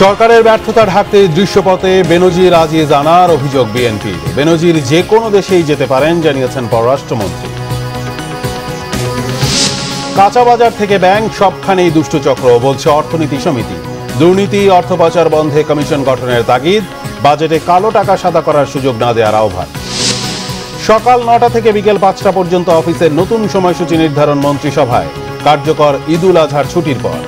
সরকারের ব্যর্থতা ঢাকতে দৃশ্যপথে বেনজির আজিজ আনার অভিযোগ বিএনপির। বেনজির যে কোনো দেশেই যেতে পারেন জানিয়েছেন পররাষ্ট্রমন্ত্রী। কাঁচা বাজার থেকে ব্যাংক সবখানেই দুষ্টচক্র বলছে অর্থনীতি সমিতি। দুর্নীতি অর্থ পাচার বন্ধে কমিশন গঠনের তাগিদ, বাজেটে কালো টাকা সাদা করার সুযোগ না দেওয়ার আহ্বান। সকাল 9টা থেকে বিকেল 5টা পর্যন্ত অফিসের নতুন সময়সূচি নির্ধারণ মন্ত্রিসভায়, কার্যকর ঈদুল আজহার ছুটির পর।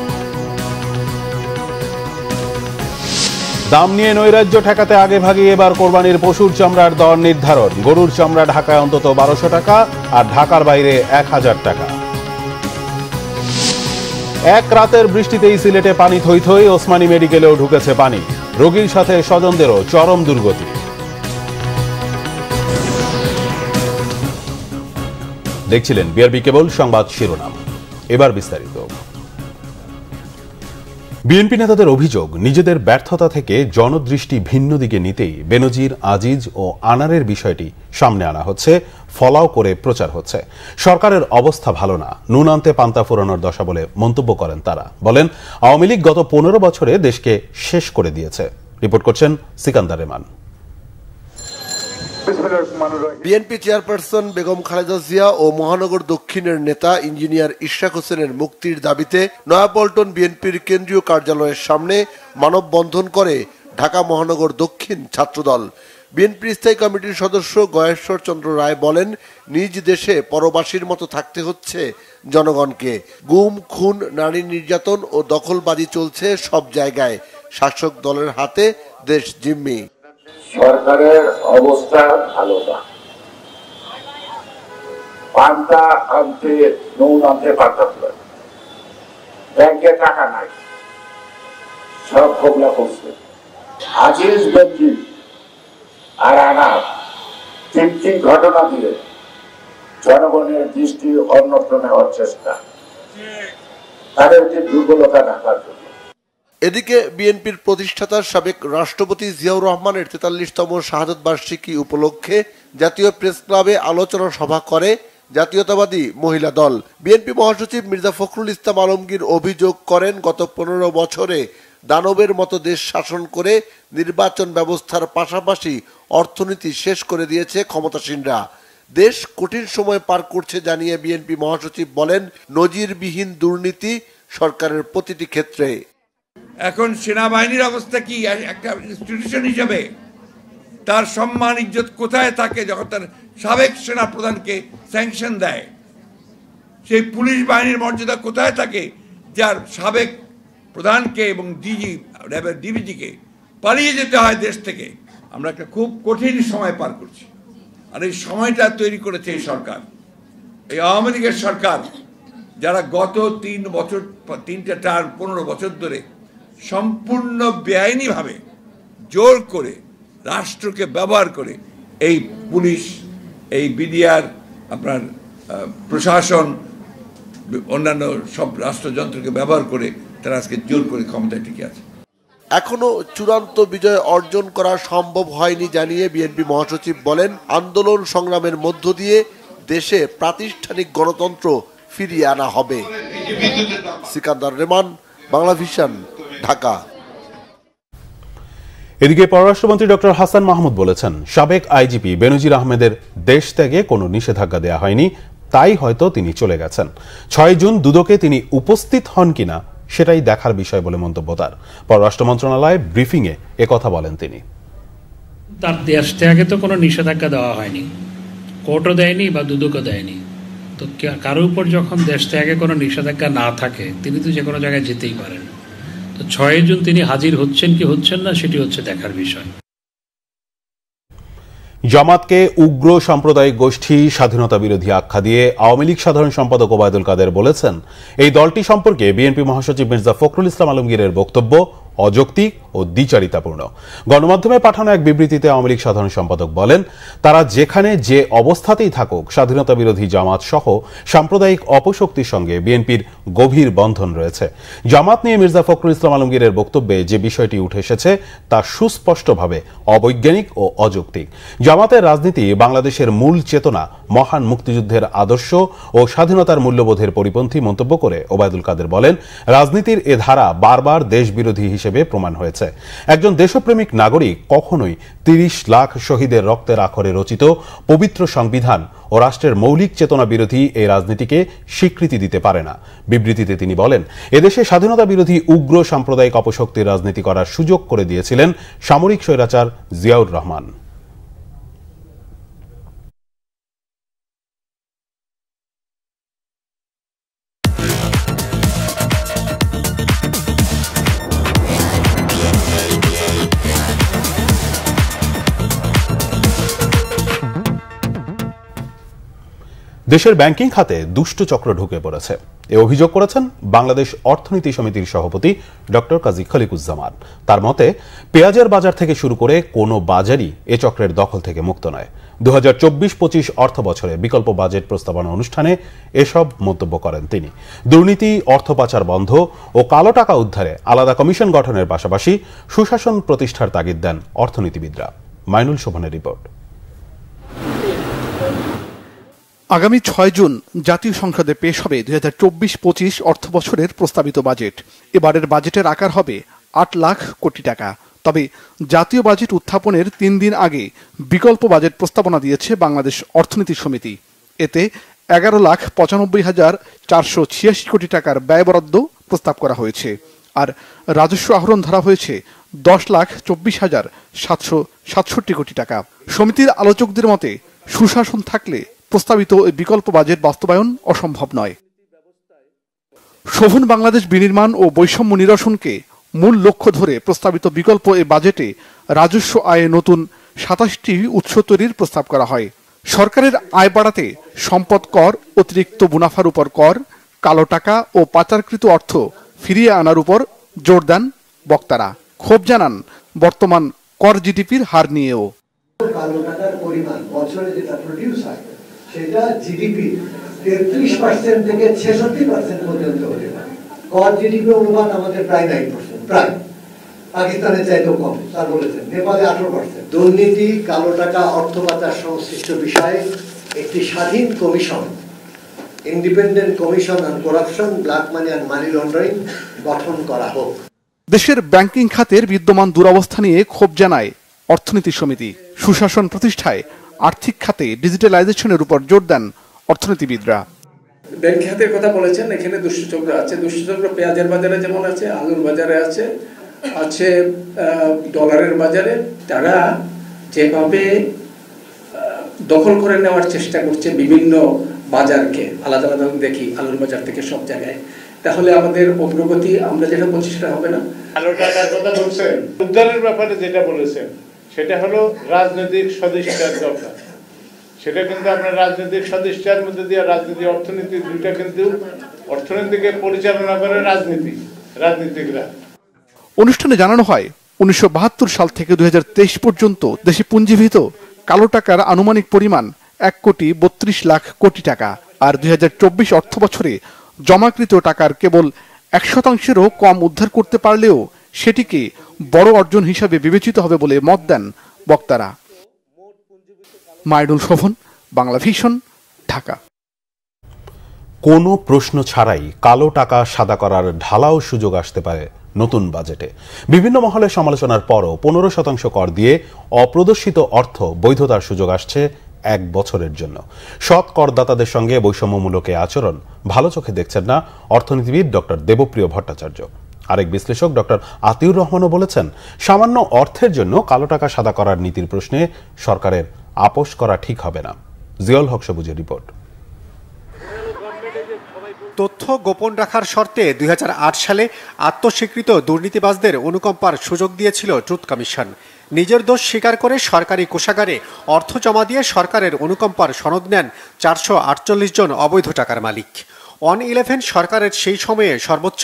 দাম নিয়ে নৈরাজ্য ঠেকাতে আগে ভাগে এবার কোরবানির পশুর চামড়ার দর নির্ধারণ। গরুর চামড়া ঢাকায় অন্তত 1200 টাকা আর ঢাকার বাইরে 1000 টাকা। এক রাতের বৃষ্টিতেই সিলেটে পানি থই থই, ওসমানী মেডিকেলেও ঢুকেছে পানি। রোগীর সাথে স্বজনদেরও চরম দুর্গতি। দেখছিলেন বিআরবি কেবল সংবাদ শিরোনাম, এবার বিস্তারিত। বিএনপি নেতাদের অভিযোগ, নিজেদের ব্যর্থতা থেকে জনদৃষ্টি ভিন্ন দিকে নিতেই বেনজির আজিজ ও আনারের বিষয়টি সামনে আনা হচ্ছে, ফলাও করে প্রচার হচ্ছে। সরকারের অবস্থা ভালো না, নুন আনতে পান্তা ফুরানোর দশা বলে মন্তব্য করেন তারা। বলেন আওয়ামী লীগ গত 15 বছরে দেশকে শেষ করে দিয়েছে। রিপোর্ট করছেন সিকান্দার রেমান। বিএনপি চেয়ারপারসন বেগম খালেদা জিয়া ও মহানগর দক্ষিণের নেতা ইঞ্জিনিয়ার ইশরাক হোসেনের মুক্তির দাবিতে নয়াপল্টন বিএনপির কেন্দ্রীয় কার্যালয়ের সামনে মানববন্ধন করে ঢাকা মহানগর দক্ষিণ ছাত্রদল। বিএনপি স্থায়ী কমিটির সদস্য গয়েশ্বর চন্দ্র রায় বলেন, নিজ দেশে পরবাসীর মতো থাকতে হচ্ছে জনগণকে। গুম, খুন, নারী নির্যাতন ও দখলবাজি চলছে সব জায়গায়। শাসক দলের হাতে দেশ জিম্মি। সরকারের অবস্থা ভালো না, পান্তা আনতে নুন আনতে পান্তা ফুরায়, ব্যাংকে টাকা নাই, সব খোবলা করছে। আজিজ, বেনজির আর আনার তিনটি ঘটনা দিয়ে জনগণের দৃষ্টি অন্যত্র নেওয়ার চেষ্টা, তাদেরকে দুর্বলতা ঢাকার জন্য। এদিকে বিএনপির প্রতিষ্ঠাতার সাবেক রাষ্ট্রপতি জিয়াউর রহমানের 43তম শাহাদত বার্ষিকী উপলক্ষে জাতীয় প্রেস ক্লাবে আলোচনা সভা করে জাতীয়তাবাদী মহিলা দল। বিএনপি মহাসচিব মির্জা ফখরুল ইসলাম আলমগীর অভিযোগ করেন, গত 15 বছরে দানবের মতো দেশ শাসন করে নির্বাচন ব্যবস্থার পাশাপাশি অর্থনীতি শেষ করে দিয়েছে ক্ষমতাসীনরা। দেশ কঠিন সময় পার করছে জানিয়ে বিএনপি মহাসচিব বলেন, নজিরবিহীন দুর্নীতি সরকারের প্রতিটি ক্ষেত্রে। এখন সেনাবাহিনীর অবস্থা কি? একটা ইনস্টিটিউশন হিসেবে তার সম্মান ইজ্জত কোথায় থাকে যখন তার সাবেক সেনা প্রধানকে স্যাংশন দেয়? সেই পুলিশ বাহিনীর মর্যাদা কোথায় থাকে যার সাবেক প্রধানকে এবং ডিবিজিকে পালিয়ে যেতে হয় দেশ থেকে? আমরা একটা খুব কঠিন সময় পার করছি, আর এই সময়টা তৈরি করেছে এই সরকার, এই আওয়ামী লীগের সরকার, যারা গত 3 টার্ম 15 বছর ধরে সম্পূর্ণ বেআইনিভাবে জোর করে রাষ্ট্রকে ব্যবহার করে এই পুলিশ, এই বিডিআর, আপনার প্রশাসন, অন্যান্য সব রাষ্ট্রযন্ত্রকে ব্যবহার করে তারা আজকে জোর করে ক্ষমতায় টিকে আছে। এখনো চূড়ান্ত বিজয় অর্জন করা সম্ভব হয়নি জানিয়ে বিএনপি মহাসচিব বলেন, আন্দোলন সংগ্রামের মধ্য দিয়ে দেশে প্রাতিষ্ঠানিক গণতন্ত্র ফিরিয়ে আনা হবে। সিকান্দার রেমান, বাংলা ভিশন, ঢাকা। এদিকে পররাষ্ট্রমন্ত্রী ডক্টর হাসান মাহমুদ বলেছেন, সাবেক আইজিপি বেনজির আহমেদের দেশ ত্যাগে কোনো নিষেধাজ্ঞা দেয়া হয়নি, তাই হয়তো তিনি চলে গেছেন। 6 জুন দুদকে তিনি উপস্থিত হন কিনা সেটাই দেখার বিষয় বলে মন্তব্য তার। পররাষ্ট্র মন্ত্রণালয়ে ব্রিফিংয়ে একথা বলেন তিনি। তার দেশ ত্যাগে তো কোনো নিষেধাজ্ঞা দেওয়া হয়নি, কোর্টও দেয়নি বা দুদকও দেয়নি। তো কারোর উপর যখন দেশ ত্যাগে কোনো নিষেধাজ্ঞা না থাকে, তিনি তো যে কোনো জায়গায় যেতেই পারেন। তো 6 জুন তিনি হাজির হচ্ছেন কি হচ্ছেন না সেটি হচ্ছে দেখার বিষয়। জামাতকে উগ্র সাম্প্রদায়িক গোষ্ঠী, স্বাধীনতা বিরোধী আখ্যা দিয়ে আওয়ামী লীগ সাধারণ সম্পাদক ওবায়দুল কাদের বলেছেন, এই দলটি সম্পর্কে বিএনপি মহাসচিব মির্জা ফখরুল ইসলাম আলমগীরের বক্তব্য অযৌক্তিক ও ও দ্বিচারিতাপূর্ণ। গণমাধ্যমে পাঠানো এক বিবৃতিতে আওয়ামী লীগ সাধারণ সম্পাদক বলেন, তারা যেখানে যে অবস্থাতেই থাকুক স্বাধীনতা বিরোধী জামাত সহ সাম্প্রদায়িক অপশক্তির সঙ্গে বিএনপির গভীর বন্ধন রয়েছে। জামাত নিয়ে মির্জা ফখরুল ইসলাম আলমগীরের বক্তব্যে যে বিষয়টি উঠে এসেছে তা সুস্পষ্টভাবে অবৈজ্ঞানিক ও অযৌক্তিক। জামাতের রাজনীতি বাংলাদেশের মূল চেতনা, মহান মুক্তিযুদ্ধের আদর্শ ও স্বাধীনতার মূল্যবোধের পরিপন্থী মন্তব্য করে ওবায়দুল কাদের বলেন, রাজনীতির এ ধারা বারবার দেশবিরোধী হিসেবে প্রমাণ হয়েছে। একজন দেশপ্রেমিক নাগরিক কখনোই ৩০ লাখ শহীদের রক্তের আখরে রচিত পবিত্র সংবিধান ও রাষ্ট্রের মৌলিক চেতনা বিরোধী এই রাজনীতিকে স্বীকৃতি দিতে পারে না। বিবৃতিতে তিনি বলেন, এদেশে স্বাধীনতা বিরোধী উগ্র সাম্প্রদায়িক অপশক্তির রাজনীতি করার সুযোগ করে দিয়েছিলেন সামরিক স্বৈরাচার জিয়াউর রহমান। দেশের ব্যাংকিং খাতে দুষ্ট চক্র ঢুকে পড়েছে, এ অভিযোগ করেছেন বাংলাদেশ অর্থনীতি সমিতির সভাপতি ডক্টর কাজী খলিকুজ্জামান। তার মতে, পেঁয়াজের বাজার থেকে শুরু করে কোনো বাজারই এ চক্রের দখল থেকে মুক্ত নয়। 2024-25 অর্থ বছরে বিকল্প বাজেট প্রস্তাবনা অনুষ্ঠানে এসব মন্তব্য করেন তিনি। দুর্নীতি, অর্থ পাচার বন্ধ ও কালো টাকা উদ্ধারে আলাদা কমিশন গঠনের পাশাপাশি সুশাসন প্রতিষ্ঠার তাগিদ দেন অর্থনীতিবিদরা। মাইনুল শোভনের রিপোর্ট। আগামী 6 জুন জাতীয় সংসদে পেশ হবে 2024-25 অর্থ বছরের প্রস্তাবিত বাজেট। এবারের বাজেটের আকার হবে 8 লাখ কোটি টাকা। তবে জাতীয় বাজেট উত্থাপনের 3 দিন আগে বিকল্প বাজেট প্রস্তাবনা দিয়েছে বাংলাদেশ অর্থনীতি সমিতি। এতে 11,95,486 কোটি টাকার ব্যয় বরাদ্দ প্রস্তাব করা হয়েছে, আর রাজস্ব আহরণ ধরা হয়েছে 10,24,767 কোটি টাকা। সমিতির আলোচকদের মতে, সুশাসন থাকলে প্রস্তাবিত বিকল্প বাজেট বাস্তবায়ন অসম্ভব নয়। শোভন বাংলাদেশ বিনির্মাণ ও বৈষম্য নিরসনকে মূল লক্ষ্য ধরে প্রস্তাবিত বিকল্প এ বাজেটে রাজস্ব আয়ে নতুন 27টি উৎস তৈরির প্রস্তাব করা হয়। সরকারের আয় বাড়াতে সম্পদ কর, অতিরিক্ত মুনাফার উপর কর, কালো টাকা ও পাচারকৃত অর্থ ফিরিয়ে আনার উপর জোর দেন বক্তারা। ক্ষোভ জানান বর্তমান কর জিডিপির হার নিয়েও। কালো টাকার পরিমাণ বছরে যেটা প্রডিউস হয় সেটা জিডিপি 33% থেকে 66% পর্যন্ত হতে পারে। কর জিডিপি অনুপাত আমাদের প্রায় 9%, প্রায় পাকিস্তানের চাইতেও কম, স্যার বলেছেন। নেপালে 18%। দুর্নীতি, কালো টাকা, অর্থ পাচার সংশ্লিষ্ট বিষয়ে একটি স্বাধীন commission, independent commission on corruption, black money and money laundering গঠন করা হোক। দেশের ব্যাংকিং খাতের বিদ্যমান দুরবস্থা নিয়ে ক্ষোভ জানায় অর্থনীতি সমিতি। সুশাসন প্রতিষ্ঠায় আর্থিক খাতে ডিজিটালাইজেশনের উপর জোর দেন অর্থনীতিবিদরা। ব্যাংক খাতের কথা বলেছেন, এখানে দুষ্টচক্র আছে। দুষ্টচক্র পেঁয়াজের বাজারে যেমন আছে, আলুর বাজারে আছে ডলারের বাজারে। তারা যেভাবে দখল করে নেওয়ার চেষ্টা করছে বিভিন্ন বাজারকে, আলাদা আলাদা দেখি আলুর বাজার থেকে সব জায়গায়, তাহলে আমাদের অগ্রগতি আমরা যেটা বলছি সেটা হবে না। কালো টাকার কথা বলছেন, উদ্ধারের ব্যাপারে যেটা বলেছেন সেটা হলো রাজনৈতিক সদিচ্ছার দরকার। সেটা কিন্তু আপনার রাজনৈতিক সদিচ্ছার মধ্যে দিয়ে রাজনীতি, অর্থনীতি দুইটা, কিন্তু অর্থনীতিকে পরিচালনা করে রাজনীতিকরা। অনুষ্ঠানে জানানো হয়, 1972 সাল থেকে 2023 পর্যন্ত দেশে পুঞ্জীভূত কালো টাকার আনুমানিক পরিমাণ 1,32,00,000 কোটি টাকা, আর 2024 অর্থ বছরে জমাকৃত টাকার কেবল 1% কম উদ্ধার করতে পারলেও সেটিকে বড় অর্জন হিসাবে বিবেচিত হবে বলে মত দেন বক্তারা। মাইনুল শোভন, বাংলা ভিশন, ঢাকা। কোনো প্রশ্ন ছাড়াই কালো টাকা সাদা করার ঢালাও সুযোগ আসতে পারে নতুন বাজেটে। বিভিন্ন মহলে সমালোচনার পরও 15% কর দিয়ে অপ্রদর্শিত অর্থ বৈধতার সুযোগ আসছে 1 বছরের জন্য। সৎ করদাতাদের সঙ্গে বৈষম্যমূলক আচরণ ভালো চোখে দেখছেন না অর্থনীতিবিদ ডক্টর দেবপ্রিয় ভট্টাচার্য। আরেক বিশ্লেষক ডক্টর আতিউর রহমানও বলেছেন, সামান্য অর্থের জন্য কালো টাকা সাদা করার নীতির প্রশ্নে সরকারের আপোষ করা ঠিক হবে না। জিয়াউল হক সবুজের রিপোর্ট। তথ্য গোপন রাখার শর্তে 2008 সালে আত্মস্বীকৃত দুর্নীতিবাজদের অনুকম্পার সুযোগ দিয়েছিল ট্রুথ কমিশন। নিজের দোষ স্বীকার করে সরকারি কোষাগারে অর্থ জমা দিয়ে সরকারের অনুকম্পার সনদ নেন 448 জন অবৈধ টাকার মালিক। 111 সরকারের সেই সময়ে সর্বোচ্চ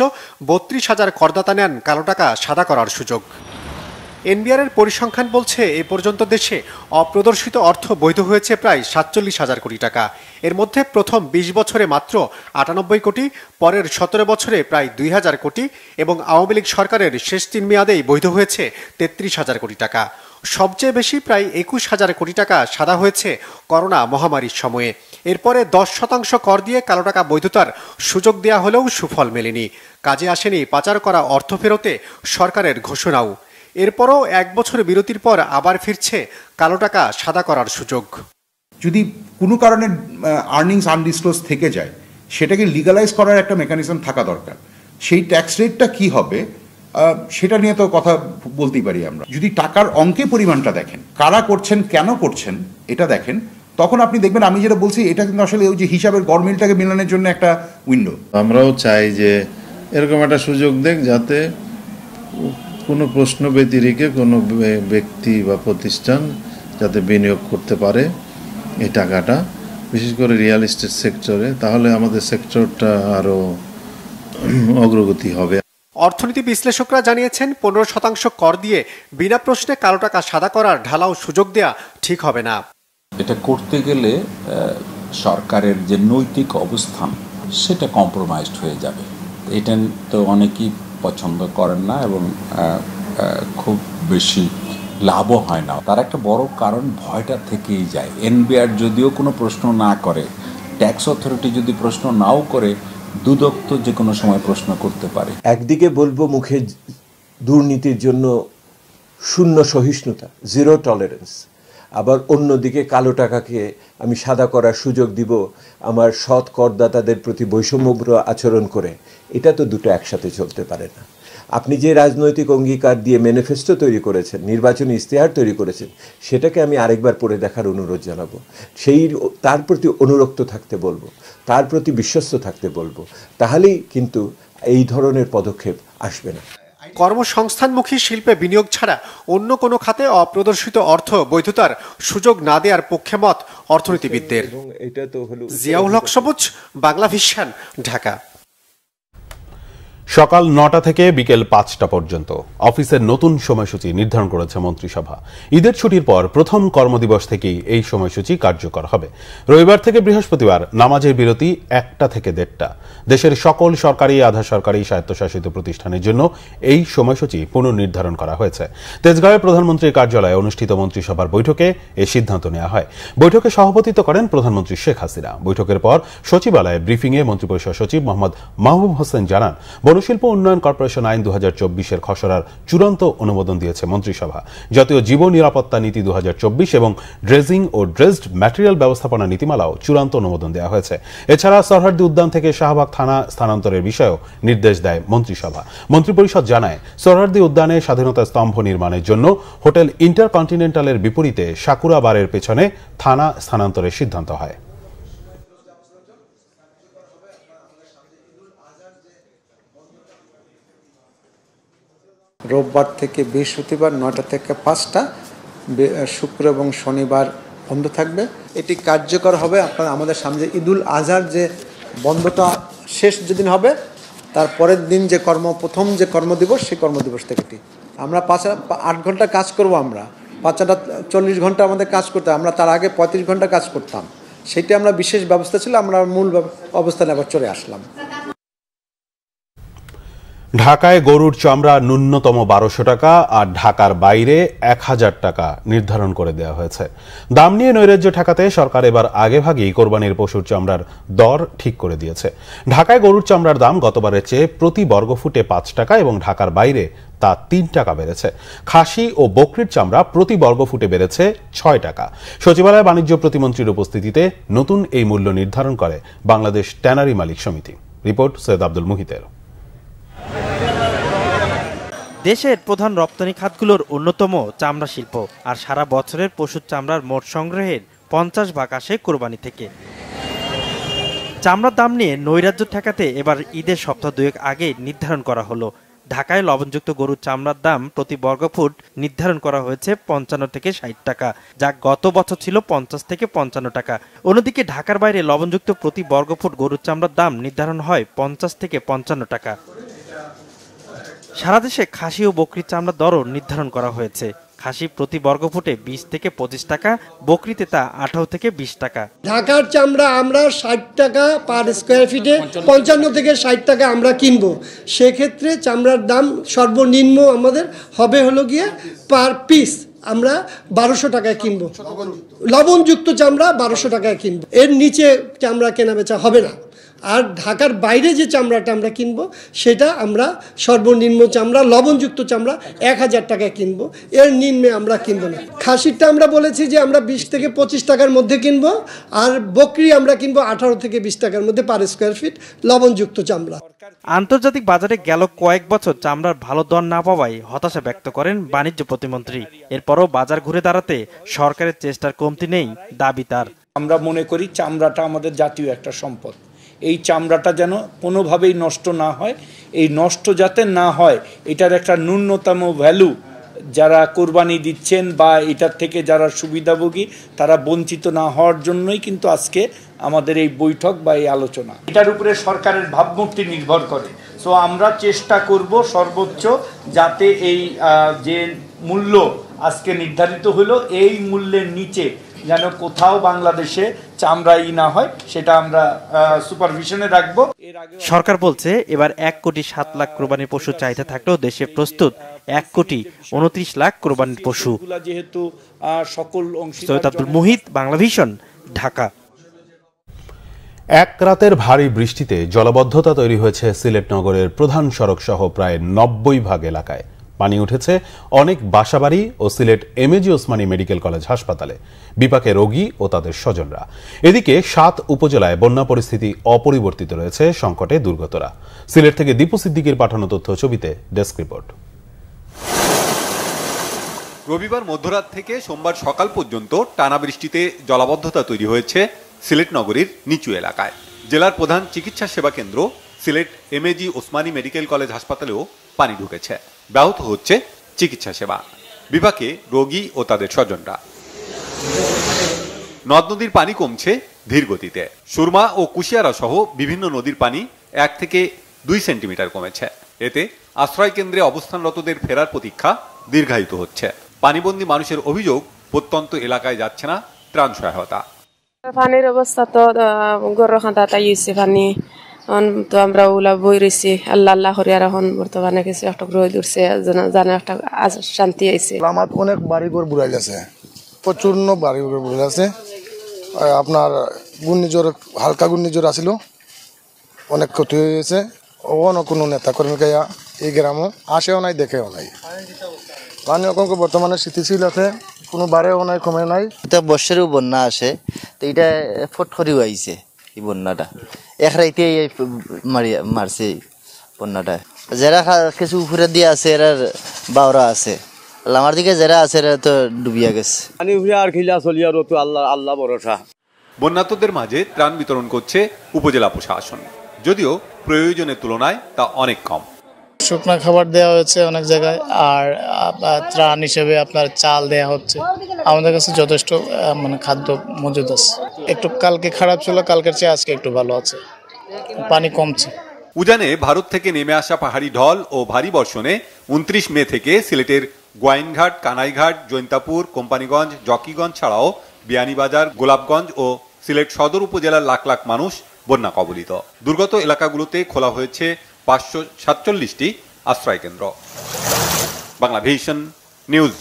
32,000 করদাতা নেন কালো টাকা সাদা করার সুযোগ। এনবিআর এর পরিসংখ্যান বলছে এ পর্যন্ত দেশে অপ্রদর্শিত অর্থ বৈধ হয়েছে প্রায় 47,000 কোটি টাকা। এর মধ্যে প্রথম 20 বছরে মাত্র 98 কোটি, পরের 17 বছরে প্রায় 2,000 কোটি এবং আওয়ামী লীগ সরকারের শেষ 3 মেয়াদেই বৈধ হয়েছে 33,000 কোটি টাকা। সবচেয়ে বেশি প্রায় 21,000 কোটি টাকা সাদা হয়েছে করোনা মহামারীর সময়ে। এরপরে 10% কর দিয়ে কালো টাকা বৈধতার সুযোগ দেওয়া হলেও সুফল মেলেনি। কাজে আসেনি পাচার করা অর্থ ফেরতে সরকারের ঘোষণাও। এরপরও 1 বছর বিরতির পর আবার ফিরছে কালো টাকা সাদা করার সুযোগ। যদি কোনো কারণে আর্নিংস আনডিসক্লোজ থেকে যায়, সেটাকে লিগালাইজ করার একটা মেকানিজম থাকা দরকার। সেই ট্যাক্স রেটটা কি হবে সেটা নিয়ে তো কথা বলতেই পারি আমরা। যদি টাকার অঙ্কে পরিমাণটা দেখেন, কারা করছেন, কেন করছেন, এটা দেখেন, তখন আপনি দেখবেন আমি যেটা বলছি এটা কিন্তু আসলে ওই যে হিসাবের গরমিলটাকে মিলানোর জন্য একটা উইন্ডো। আমরাও চাই যে এরকম একটা সুযোগ দেখ, যাতে কোনো প্রশ্ন ব্যতিরেকে কোনো ব্যক্তি বা প্রতিষ্ঠান যাতে বিনিয়োগ করতে পারে এই টাকাটা, বিশেষ করে রিয়েল এস্টেট সেক্টরে, তাহলে আমাদের সেক্টরটা আরও অগ্রগতি হবে। অর্থনীতি বিশ্লেষকরা জানিয়েছেন 15% কর দিয়ে বিনা প্রশ্নে কালো টাকা সাদা করার ঢালাও সুযোগ দেয়া ঠিক হবে না। এটা করতে গেলে সরকারের যে নৈতিক অবস্থান সেটা কম্প্রোমাইজড হয়ে যাবে। এটা তো অনেকেই পছন্দ করেন না এবং খুব বেশি লাভও হয় না। তার একটা বড় কারণ ভয়টা থেকেই যায়। এনবিআর যদিও কোনো প্রশ্ন না করে, ট্যাক্স অথরিটি যদি প্রশ্ন নাও করে, দুদক তো যে কোনো সময় প্রশ্ন করতে পারে। একদিকে বলবো মুখে দুর্নীতির জন্য শূন্য সহিষ্ণুতা, জিরো টলারেন্স, আবার অন্যদিকে কালো টাকাকে আমি সাদা করার সুযোগ দিব আমার সৎ করদাতাদের প্রতি বৈষম্যপূর্ণ আচরণ করে। এটা তো দুটো একসাথে চলতে পারে না। আপনি যে রাজনৈতিক অঙ্গীকার দিয়ে ম্যানিফেস্টো তৈরি করেছেন, নির্বাচনী ইশতেহার তৈরি করেছেন, সেটাকে আমি আরেকবার পড়ে দেখার অনুরোধ জানাবো। তার প্রতি অনুরক্ত থাকতে বলবো, তার প্রতি বিশ্বস্ত থাকতে বলবো, তাহলেই কিন্তু এই ধরনের পদক্ষেপ আসবে না। কর্মসংস্থানমুখী শিল্পে বিনিয়োগ ছাড়া অন্য কোনো খাতে অপ্রদর্শিত অর্থ বৈধতার সুযোগ না দেওয়ার পক্ষে মত অর্থনীতিবিদদের। জিয়াউল হক সবুজ, বাংলা ভিশন, ঢাকা। সকাল 9টা থেকে বিকেল 5টা পর্যন্ত অফিসের নতুন সময়সূচি নির্ধারণ করেছে মন্ত্রিসভা। ঈদের ছুটির পর প্রথম কর্মদিবস থেকেই এই সময়সূচি কার্যকর হবে। রবিবার থেকে বৃহস্পতিবার নামাজের বিরতি 1টা থেকে 1:30টা। দেশের সকল সরকারি, আধা সরকারি, স্বায়ত্তশাসিত প্রতিষ্ঠানের জন্য এই সময়সূচি পুনর্নির্ধারণ করা হয়েছে। তেজগাঁওয়ে প্রধানমন্ত্রীর কার্যালয়ে অনুষ্ঠিত মন্ত্রিসভার বৈঠকে এ সিদ্ধান্ত নেওয়া হয়। বৈঠকে সভাপতিত্ব করেন প্রধানমন্ত্রী শেখ হাসিনা। বৈঠকের পর সচিবালয়ে ব্রিফিংয়ে মন্ত্রিপরিষদ সচিব মোহাম্মদ মাহবুব হোসেন জানান, বনশিল্প উন্নয়ন কর্পোরেশন আইন 2024-এর খসড়ার চূড়ান্ত অনুমোদন দিয়েছে মন্ত্রিসভা। জাতীয় জীব নিরাপত্তা নীতি 2024 এবং ড্রেজিং ও ড্রেজড ম্যাটেরিয়াল ব্যবস্থাপনা নীতিমালাও চূড়ান্ত অনুমোদন দেওয়া হয়েছে। এছাড়া সরহার্দি উদ্যান থেকে শাহবাগ থানা স্থানান্তরের বিষয়েও নির্দেশ দেয় মন্ত্রিসভা। মন্ত্রিপরিষদ জানায়, সরহার্দি উদ্যানে স্বাধীনতা স্তম্ভ নির্মাণের জন্য হোটেল ইন্টারকন্টিনেন্টালের বিপরীতে সাকুরা বারের পেছনে থানা স্থানান্তরের সিদ্ধান্ত হয়। রোববার থেকে বৃহস্পতিবার 9টা থেকে 5টা, শুক্র এবং শনিবার বন্ধ থাকবে। এটি কার্যকর হবে আপনার আমাদের সামনে ঈদুল আজহার যে বন্ধটা শেষ যেদিন হবে তার পরের দিন যে প্রথম যে কর্মদিবস, সেই কর্মদিবস থেকে আমরা 8 ঘন্টা কাজ করব। আমরা 40 ঘন্টা আমাদের কাজ করতে, আমরা তার আগে 35 ঘন্টা কাজ করতাম। সেটা আমরা বিশেষ ব্যবস্থা ছিল, আমরা মূল অবস্থানে আবার চলে আসলাম। ঢাকায় গরুর চামড়া ন্যূনতম 1200 টাকা আর ঢাকার বাইরে 1000 টাকা নির্ধারণ করে দেওয়া হয়েছে। দাম নিয়ে নৈরাজ্য ঠেকাতে সরকার এবার আগেভাগেই কোরবানির পশুর চামড়ার দর ঠিক করে দিয়েছে। ঢাকায় গরুর চামড়ার দাম গতবারের চেয়ে প্রতি বর্গফুটে 5 টাকা এবং ঢাকার বাইরে তা 3 টাকা বেড়েছে। খাসি ও বকরির চামড়া প্রতি বর্গফুটে বেড়েছে 6 টাকা। সচিবালয় বাণিজ্য প্রতিমন্ত্রীর উপস্থিতিতে নতুন এই মূল্য নির্ধারণ করে বাংলাদেশ ট্যানারি মালিক সমিতি। রিপোর্ট সৈয়দ আব্দুল মুহিতের। দেশের প্রধান রপ্তানি খাতগুলোর অন্যতম চামড়া শিল্প, আর সারা বছরের পশুর চামড়ার মোট সংগ্রহের 50% আসে কোরবানি থেকে। চামড়ার দাম নিয়ে নৈরাজ্য ঠেকাতে এবার ঈদের সপ্তাহ 2 আগে নির্ধারণ করা হলো। ঢাকায় লবণযুক্ত গরুর চামড়ার দাম প্রতি বর্গফুট নির্ধারণ করা হয়েছে 55 থেকে 60 টাকা, যা গত বছর ছিল 50 থেকে 55 টাকা। অন্যদিকে ঢাকার বাইরে লবণযুক্ত প্রতি বর্গফুট গরুর চামড়ার দাম নির্ধারণ হয় 50 থেকে 55 টাকা। সারা দেশে খাসি ও বকরির চামড়ার দরও নির্ধারণ করা হয়েছে। খাসি প্রতি বর্গফুটে 20 থেকে 25 টাকা, বকরিতে তা 18 থেকে 20 টাকা। ঢাকার চামড়া আমরা 60 টাকা পার স্কোয়ার ফিটে, 55 থেকে 60 টাকা আমরা কিনবো। সেক্ষেত্রে চামড়ার দাম সর্বনিম্ন আমাদের হবে হলো গিয়ে পার পিস আমরা 1200 টাকায় কিনবো। লবণযুক্ত চামড়া 1200 টাকায় কিনবো, এর নিচে চামড়া কেনা বেচা হবে না। আর ঢাকার বাইরে যে চামড়াটা আমরা কিনবো সেটা আমরা সর্বনিম্ন চামড়া, লবণযুক্ত চামড়া 1000 টাকায় কিনবো, এর নিম্নে আমরা কিনবো না। খাসিরটা আমরা বলেছি যে আমরা 20 থেকে 25 টাকার মধ্যে কিনবো, আর বকরি আমরা কিনবো 18 থেকে 20 টাকার মধ্যে পার স্কোয়ার ফিট লবণযুক্ত চামড়া। আন্তর্জাতিক বাজারে গেল কয়েক বছর চামড়ার ভালো দর না পাওয়ায় হতাশা ব্যক্ত করেন বাণিজ্য প্রতিমন্ত্রী। এরপরও বাজার ঘুরে দাঁড়াতে সরকারের চেষ্টার কমতি নেই দাবি তার। আমরা মনে করি চামড়াটা আমাদের জাতীয় একটা সম্পদ। এই চামড়াটা যেন কোনোভাবেই নষ্ট না হয়, এই নষ্ট যাতে না হয় এটার একটা ন্যূনতম ভ্যালু যারা কোরবানি দিচ্ছেন বা এটার থেকে যারা সুবিধাভোগী তারা বঞ্চিত না হওয়ার জন্যই কিন্তু আজকে আমাদের এই বৈঠক বা এই আলোচনা। এটার উপরে সরকারের ভাবমূর্তি নির্ভর করে। সো আমরা চেষ্টা করব সর্বোচ্চ যাতে এই যে মূল্য আজকে নির্ধারিত হলো এই মূল্যের নিচে যেন কোথাও বাংলাদেশে চামড়াই না হয়, সেটা আমরা সুপারভিশনে রাখবো। সরকার বলছে এবার 1,07,00,000 কোরবানির পশু চাহিদা থাকলেও দেশে প্রস্তুত 1,29,00,000 কোরবানির পশু। যেহেতু সকল সৈয়দ আব্দুল মুহিত, বাংলাভিশন, ঢাকা। এক রাতের ভারী বৃষ্টিতে জলাবদ্ধতা তৈরি হয়েছে সিলেট নগরের প্রধান সড়ক সহ প্রায় 90% এলাকায়। পানি উঠেছে অনেক বাসাবাড়ি ও Sylhet MAG Osmani medical college হাসপাতালে, বিপাকে রোগী ও তাদের স্বজনরা। এদিকে 7 উপজেলায় বন্যা পরিস্থিতি অপরিবর্তিত রয়েছে, সংকটে দুর্গতরা। সিলেট থেকে দীপু সিদ্দিকীর পাঠানো তথ্য ছবিতে ডেস্ক রিপোর্ট। রবিবার মধ্যরাত থেকে সোমবার সকাল পর্যন্ত টানা বৃষ্টিতে জলাবদ্ধতা তৈরি হয়েছে সিলেট নগরীর নিচু এলাকায়। জেলার প্রধান চিকিৎসা সেবা কেন্দ্র Sylhet MAG Osmani medical college হাসপাতালেও পানি ঢুকেছে, ব্যাহত হচ্ছে চিকিৎসা সেবা, বিপাকে রোগী ও তাদের স্বজনরা। নদ নদীর পানি কমছে ধীর গতিতে। সুরমা ও কুশিয়ারা সহ বিভিন্ন নদীর পানি 1 থেকে 2 সেন্টিমিটার কমেছে। এতে আশ্রয় কেন্দ্রে অবস্থানরতদের ফেরার প্রতীক্ষা দীর্ঘায়িত হচ্ছে। পানিবন্দী মানুষের অভিযোগ, প্রত্যন্ত এলাকায় যাচ্ছে না ত্রাণ সহায়তা। পানির অবস্থা তো গরু খাঁদা তাই পানি তো আমরা ওলা বই রয়েছি, আল্লাহ আল্লাহ করে আর এখন বর্তমানে কিছু একটা রোদ উঠছে, জানে একটা শান্তি আইছে। আমার অনেক বাড়িঘর বুড়াই গেছে, প্রচুর বাড়িঘর বুড়াই গেছে। আপনার ঘূর্ণিঝড়, হালকা ঘূর্ণিঝড় আসিল, অনেক ক্ষতি হয়ে গেছে। ওখানে কোনো নেতা কর্মী এই গ্রামও আসেও নাই, দেখেও নাই। পানি অঙ্ক বর্তমানে স্থিতিশীল আছে, কোনো বাড়েও নাই, কমে নাই। এটা বর্ষারও বন্যা আসে, তো এটা ফট করেও আইছে এই বন্যাটা, এক রাইতে মারছে বন্যাটা। যারা কিছু উপরে দিয়ে আছে এরা বাওরা আছে, আমার দিকে যারা আছে এরা তো ডুবিয়া গেছে। পানি উপরে আর খিলা চলি আর তো আল্লাহ আল্লাহ ভরসা। বন্যার্তদের মাঝে ত্রাণ বিতরণ করছে উপজেলা প্রশাসন, যদিও প্রয়োজনের তুলনায় তা অনেক কম। শুকনো খাবার দেওয়া হয়েছে অনেক জায়গায়, আর ত্রাণ হিসেবে আপনার চাল দেওয়া হচ্ছে। আমাদের কাছে যথেষ্ট খাদ্য মজুদ আছে। একটু কালকে খারাপ ছিল, কালকের চেয়ে আজকে একটু ভালো আছে, পানি কমছে। উজানে ভারত থেকে নেমে আসা পাহাড়ি ঢল ও ভারী বর্ষণে 29 মে থেকে সিলেটের গোয়াইনঘাট, কানাইঘাট, জৈন্তাপুর, কোম্পানিগঞ্জ, জকিগঞ্জ ছাড়াও বিয়ানীবাজার, গোলাপগঞ্জ ও সিলেট সদর উপজেলার লাখ লাখ মানুষ বন্যা কবলিত। দুর্গত এলাকাগুলোতে খোলা হয়েছে 547টি আশ্রয় কেন্দ্র। বাংলাভিশন নিউজ।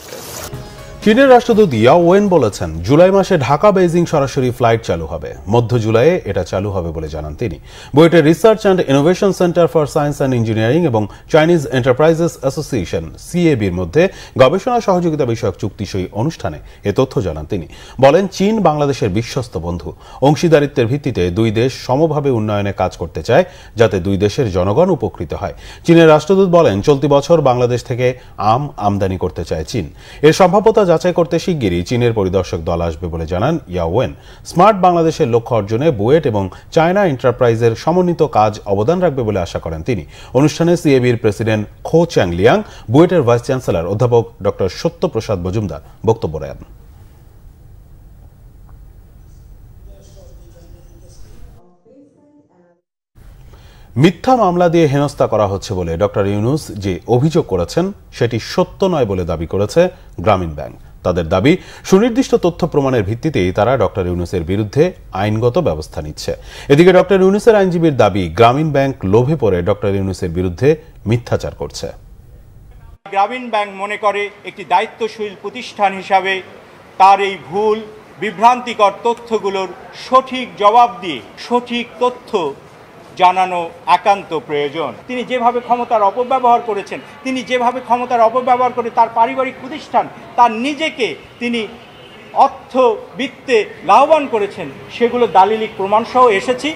চীনের রাষ্ট্রদূত ইয়াও ওয়েন বলেছেন, জুলাই মাসে ঢাকা বেইজিং সরাসরি ফ্লাইট চালু হবে। মধ্য জুলাইয়ে এটা চালু হবে বলে জানান তিনি। বুয়েটের research and innovation centre for science and engineering এবং চাইনিজ এন্টারপ্রাইজেস অ্যাসোসিয়েশন সিএবির মধ্যে গবেষণা সহযোগিতা বিষয়ক চুক্তিসই অনুষ্ঠানে এ তথ্য জানান তিনি। বলেন, চীন বাংলাদেশের বিশ্বস্ত বন্ধু। অংশীদারিত্বের ভিত্তিতে দুই দেশ সমভাবে উন্নয়নে কাজ করতে চায়, যাতে দুই দেশের জনগণ উপকৃত হয়। চীনের রাষ্ট্রদূত বলেন, চলতি বছর বাংলাদেশ থেকে আম আমদানি করতে চায় চীন। এর সম্ভাব্যতা যাচাই করতে শিগগিরই চীনের পরিদর্শক দল আসবে বলে জানান ইয়াও ওয়েন। স্মার্ট বাংলাদেশের লক্ষ্য অর্জনে বুয়েট এবং চায়না এন্টারপ্রাইজের সমন্বিত কাজ অবদান রাখবে বলে আশা করেন তিনি। অনুষ্ঠানে সিএবির প্রেসিডেন্ট খো চ্যাংলিয়াং, বুয়েটের ভাইস চ্যান্সেলর অধ্যাপক ডক্টর সত্যপ্রসাদ মজুমদার বক্তব্য দেন। মিথ্যা মামলা দিয়ে হেনস্থা করা হচ্ছে বলে ডক্টর ইউনূস যে অভিযোগ করেছেন সেটি সত্য নয় বলে দাবি করেছে গ্রামীণ ব্যাংক। তাদের দাবি, সুনির্দিষ্ট তথ্য প্রমাণের ভিত্তিতেই তারা ডক্টর ইউনূসের বিরুদ্ধে আইনগত ব্যবস্থা নিচ্ছে। এদিকে ডক্টর ইউনূসের আইনজীবীর দাবি, গ্রামীণ ব্যাংক লোভে পড়ে ডক্টর ইউনূসের বিরুদ্ধে মিথ্যাচার করছে। গ্রামীণ ব্যাংক মনে করে একটি দায়িত্বশীল প্রতিষ্ঠান হিসাবে তার এই ভুল বিভ্রান্তিকর তথ্যগুলোর সঠিক জবাব দিয়ে সঠিক তথ্য জানানো একান্ত প্রয়োজন। তিনি যেভাবে ক্ষমতার অপব্যবহার করেছেন, তিনি যেভাবে ক্ষমতার অপব্যবহার করে তার পারিবারিক প্রতিষ্ঠান, তার নিজেকে তিনি অর্থবিত্তে লাভবান করেছেন, সেগুলো দালিলিক প্রমাণসহ এসেছি।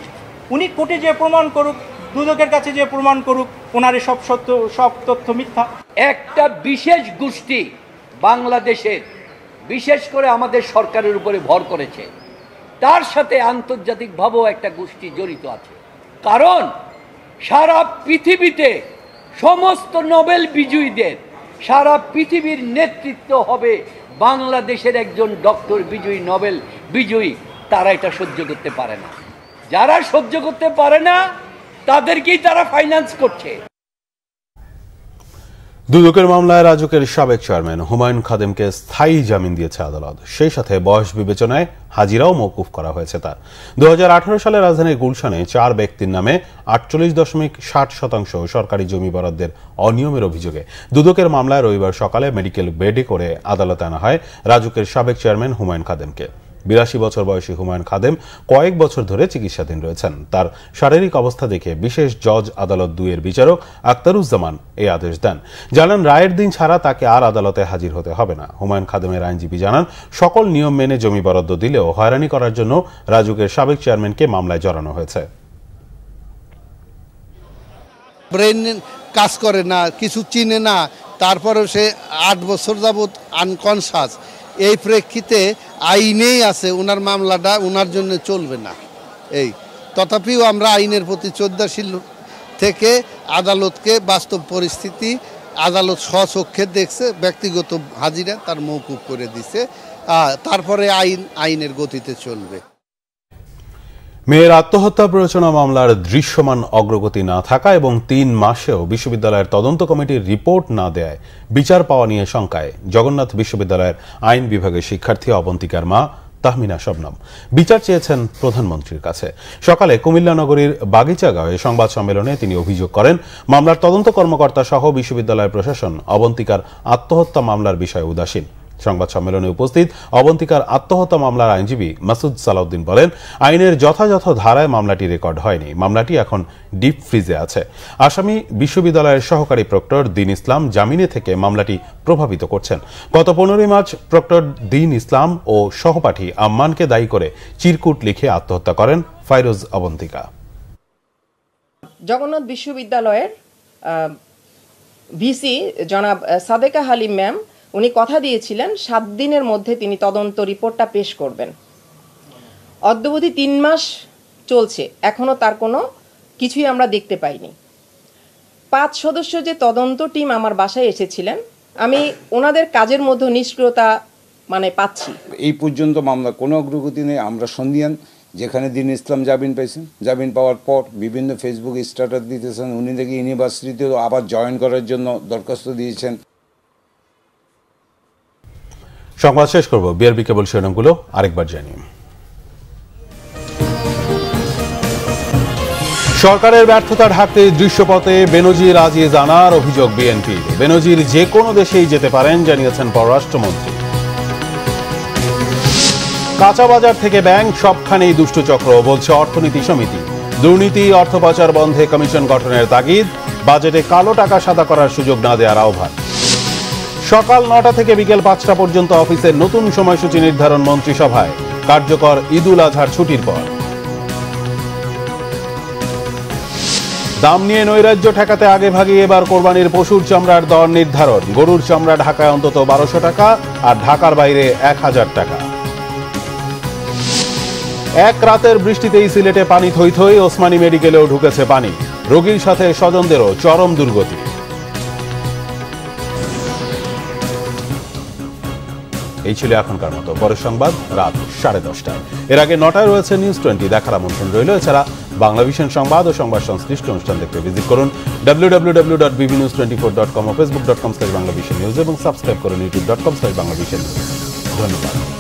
উনি কোর্টে যে প্রমাণ করুক, দুদকের কাছে যে প্রমাণ করুক, ওনার সব তথ্য মিথ্যা। একটা বিশেষ গোষ্ঠী বাংলাদেশের, বিশেষ করে আমাদের সরকারের উপরে ভর করেছে, তার সাথে আন্তর্জাতিকভাবেও একটা গোষ্ঠী জড়িত আছে। কারণ সারা পৃথিবীতে সমস্ত নোবেল বিজয়ীদের সারা পৃথিবীর নেতৃত্ব হবে বাংলাদেশের একজন ডক্টর বিজয়ী, নোবেল বিজয়ী। তারা এটা সহ্য করতে পারে না। যারা সহ্য করতে পারে না তাদেরকেই তারা ফাইন্যান্স করছে। দুদকের মামলায় রাজুকের সাবেক চেয়ারম্যান হুমায়ুন খাদেমকে স্থায়ী জামিন দিয়েছে আদালত। সেই সাথে বয়স বিবেচনায় হাজিরাও মওকুফ করা হয়েছে তার। 2018 সালে রাজধানীর গুলশানে 4 ব্যক্তির নামে 48.60% সরকারি জমি বরাদ্দের অনিয়মের অভিযোগে দুদকের মামলায় রবিবার সকালে মেডিকেল বেডে করে আদালতে আনা হয় রাজুকের সাবেক চেয়ারম্যান হুমায়ুন খাদেমকে। 82 বছর বয়সী হুমায়ুন খাদেম কয়েক বছর ধরে চিকিৎসাধীন রয়েছেন। তার শারীরিক অবস্থা দেখে বিশেষ জজ আদালত 2-এর বিচারক আখতারুজ্জামান এই আদেশ দেন। জানান, রায়ের দিন ছাড়া তাকে আর আদালতে হাজির হতে হবে না। হুমায়ুন খাদেমের আইনজীবী জানান, সকল নিয়ম মেনে জমি বরাদ্দ দিলেও হয়রানি করার জন্য রাজুকের সাবেক চেয়ারম্যানকে মামলায় জড়ানো হয়েছে। ব্রেন কাজ করে না, কিছু চিনে না, তারপরেও সে 8 বছর যাবৎ আনকনসাস। এই প্রেক্ষিতে আইনেই আছে ওনার মামলাটা ওনার জন্য চলবে না। এই তথাপিও আমরা আইনের প্রতি শ্রদ্ধাশীল থেকে আদালতকে বাস্তব পরিস্থিতি আদালত স্বচক্ষে দেখছে, ব্যক্তিগত হাজিরা তার মওকুফ করে দিছে। তারপরে আইনের গতিতে চলবে। মেয়ের আত্মহত্যা প্ররোচনা মামলার দৃশ্যমান অগ্রগতি না থাকা এবং 3 মাসেও বিশ্ববিদ্যালয়ের তদন্ত কমিটির রিপোর্ট না দেয় বিচার পাওয়া নিয়ে শঙ্কায় জগন্নাথ বিশ্ববিদ্যালয়ের আইন বিভাগের শিক্ষার্থী অবন্তিকার মা তাহমিনা শবনম বিচার চেয়েছেন প্রধানমন্ত্রীর কাছে। সকালে কুমিল্লা নগরীর বাগিচাগাঁওয়ে সংবাদ সম্মেলনে তিনি অভিযোগ করেন, মামলার তদন্ত কর্মকর্তা সহ বিশ্ববিদ্যালয়ের প্রশাসন অবন্তিকার আত্মহত্যা মামলার বিষয়ে উদাসীন। সংবাদ সম্মেলনে উপস্থিত অবন্তিকার আত্মহত্যা মামলার আইনজীবী মাসুদ সালাউদ্দিন বলেন, আইনের যথাযথ ধারায় মামলাটি রেকর্ড হয়নি। মামলাটি এখন ডিপ ফ্রিজে আছে। আসামি বিশ্ববিদ্যালয়ের সহকারী প্রক্টর দীন ইসলাম জামিনে থেকে মামলাটি প্রভাবিত করছেন। গত 15 মার্চ প্রক্টর দীন ইসলাম ও সহপাঠী আম্মানকে দায়ী করে চিরকুট লিখে আত্মহত্যা করেন ফাইরোজ অবন্তিকা। জগন্নাথ বিশ্ববিদ্যালয়ের ভিসি জনাব সাদেকা হালিম ম্যাম উনি কথা দিয়েছিলেন 7 দিনের মধ্যে তিনি তদন্ত রিপোর্টটা পেশ করবেন। অদ্যাবধি 3 মাস চলছে, এখনো তার কোনো কিছুই আমরা দেখতে পাইনি। 5 সদস্য যে তদন্ত টিম আমার বাসায় এসেছিলেন, আমি ওনাদের কাজের মধ্যে নিষ্ক্রিয়তা পাচ্ছি। এই পর্যন্ত মামলা কোনো অগ্রগতি নেই। আমরা সন্দিহান। যেখানে দীন ইসলাম জামিন পাইছেন, জামিন পাওয়ার পর বিভিন্ন ফেসবুক স্ট্যাটাস দিতেছেন, উনি নাকি ইউনিভার্সিটিতে আবার জয়েন করার জন্য দরখাস্ত দিয়েছেন। সংবাদ শেষ করব, বিআরবি কেবল শিরোনামগুলো আরেকবার জানিয়ে। সরকারের ব্যর্থতা ঢাকতে দৃশ্যপথে বেনজির আজিজ আনার অভিযোগ বিএনপি। বেনজির যে কোনো দেশেই যেতে পারেন জানিয়েছেন পররাষ্ট্রমন্ত্রী। কাঁচা বাজার থেকে ব্যাংক সবখানেই দুষ্টচক্র বলছে অর্থনীতি সমিতি। দুর্নীতি অর্থ পাচার বন্ধে কমিশন গঠনের তাগিদ। বাজেটে কালো টাকা সাদা করার সুযোগ না দেওয়ার আহ্বান। সকাল 9টা থেকে বিকেল 5টা পর্যন্ত অফিসের নতুন সময়সূচি নির্ধারণ মন্ত্রিসভায়, কার্যকর ঈদুল আজহার ছুটির পর। দাম নিয়ে নৈরাজ্য ঠেকাতে আগে ভাগে এবার কোরবানির পশুর চামড়ার দর নির্ধারণ। গরুর চামড়া ঢাকায় অন্তত 1200 টাকা আর ঢাকার বাইরে 1000 টাকা। এক রাতের বৃষ্টিতেই সিলেটে পানি থই থই, ওসমানী মেডিকেলেও ঢুকেছে পানি। রোগীর সাথে স্বজনদেরও চরম দুর্গতি। এই ছিল এখনকার মতো। পরের সংবাদ রাত 10:30। এর আগে 9টায় রয়েছে নিউজ 20 দেখার আমন্ত্রণ রইল। এছাড়া বাংলাভিশন সংবাদ ও সংবাদ সংশ্লিষ্ট অনুষ্ঠান দেখতে ভিজিট করুন www.bbnews24.com ও facebook.com/banglavision news এবং সাবস্ক্রাইব করুন youtube.com/banglavision news। ধন্যবাদ।